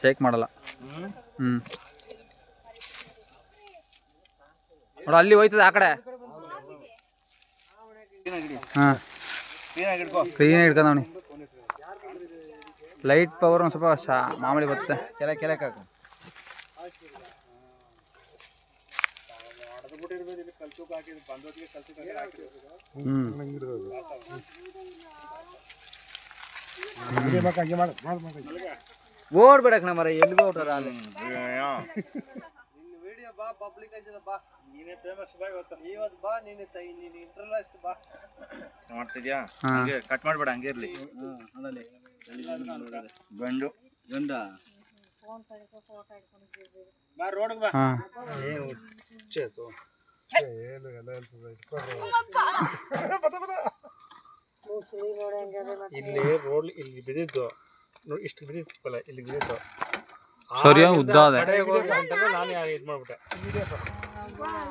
Shake ಮಾಡಲ್ಲ. ನೋಡು ಅಲ್ಲಿ ಹೋಯ್ತದೆ ಆ ಕಡೆ. ಹಾಂ ಕ್ಲೀನಾಗಿ ಹಿಡ್ಕೊಂಡವನಿ. ಲೈಟ್ ಪವರ್ ಒಂದು ಸ್ವಲ್ಪ ಮಾಮೂಲಿ ಬರುತ್ತೆ. ಕೆಳಕ್ಕೆ ಓಡ್ಬೇಡಕ್ ನಮ್ಮರ ಎಲ್ಲಿ ಓಟಾರ ಅಲ್ಲಿ ಮಾಡ್ತಿದ್ಯಾ ಕಟ್ ಮಾಡ್ಬೇಡ ಹಂಗೆ ಇರ್ಲಿ. ಗಂಡು ಗಂಡ ಇಲ್ಲಿ ರೋಡ್ ಇಲ್ಲಿ ಬಿದ್ದಿದ್ದು ಇಷ್ಟು ಬಿದ್ದಿತ್ತಲ್ಲ, ಇಲ್ಲಿ ಬಿದ್ದಿತ್ತು ಸರಿ ಉದ್ದ ಅದೇ. ನಾನೇ ಇದು ಮಾಡ್ಬಿಟ್ಟೆ.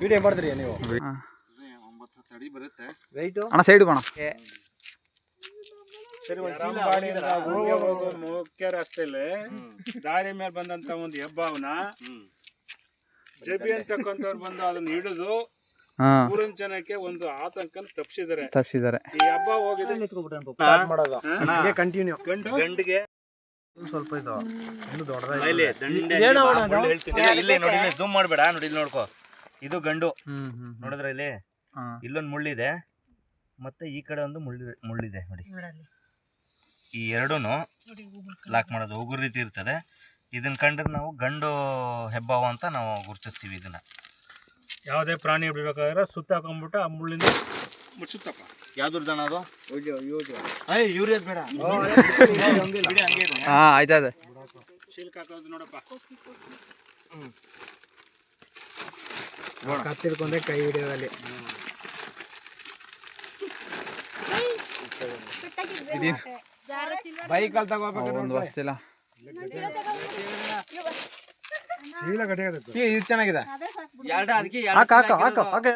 ವಿಡಿಯೋ ಮಾಡಿದ್ರಿ ನೀವು? 9 ಅಡಿ ಬರುತ್ತೆ ಅಣ್ಣ ಸೈಡ್ ಬಣ. ಮುಖ್ಯ ರಸ್ತೆಯಲ್ಲಿ ದಾರಿ ಮೇಲೆ ಬಂದಂತ ಒಂದು ಹೆಬ್ಬಾವನ ಜಬಿ ಅಂತಕ್ಕಂಥವ್ರು ಬಂದು ಅದನ್ನ ಹಿಡಿದು ಊರಿನ ಜನಕ್ಕೆ ಒಂದು ಆತಂಕನ ತಪ್ಪಿಸಿದ್ದಾರೆ. ಈ ಹಬ್ಬ ಹೋಗಿದೆ ಗಂಡಿಗೆ ಸ್ವಲ್ಪ ಇದು ಜೂಮ್ ಮಾಡ್ಬೇಡ. ನೋಡಿ ಇಲ್ಲಿ ನೋಡ್ಕೋ, ಇದು ಗಂಡು ನೋಡಿದ್ರೆ ಇಲ್ಲಿ ಇಲ್ಲೊಂದು ಮುಳ್ಳಿದೆ, ಮತ್ತೆ ಈ ಕಡೆ ಒಂದು ಮುಳ್ಳಿದೆ ನೋಡಿ. ಈ ಎರಡೂನು ಲಾಕ್ ಮಾಡೋದು ಉಗುರು ರೀತಿ ಇರ್ತದೆ. ಇದನ್ನ ಕಂಡ್ರೆ ನಾವು ಗಂಡು ಹೆಬ್ಬಾವು ಅಂತ ನಾವು ಗುರುತಿಸ್ತೀವಿ. ಇದನ್ನ ಯಾವುದೇ ಪ್ರಾಣಿ ಬಿಡ್ಬೇಕಾದ್ರೆ ಸುತ್ತ ಹಾಕೊಂಡ್ಬಿಟ್ಟು ಆ ಮುಳ್ಳಿಂದ ಮುಚ್ಚುತ್ತಪ್ಪ. ಯಾವ್ದು ದಣ ಅದು? ಬೇಡ ಆಯ್ತದ. ಶೀಲ್ಕ್ ಹಾಕೋದು ನೋಡಪ್ಪ. ಕತ್ತಿಡ್ಕೊಂಡೆ ಕೈ ಹಿಡಿಯೋದಲ್ಲಿ ಬೈಕಲ್ಲಿ ತಗೋಬೇಕು. ಒಂದು ವರ್ಷಿಲ್ಲ ಇದು ಚೆನ್ನಾಗಿದೆ.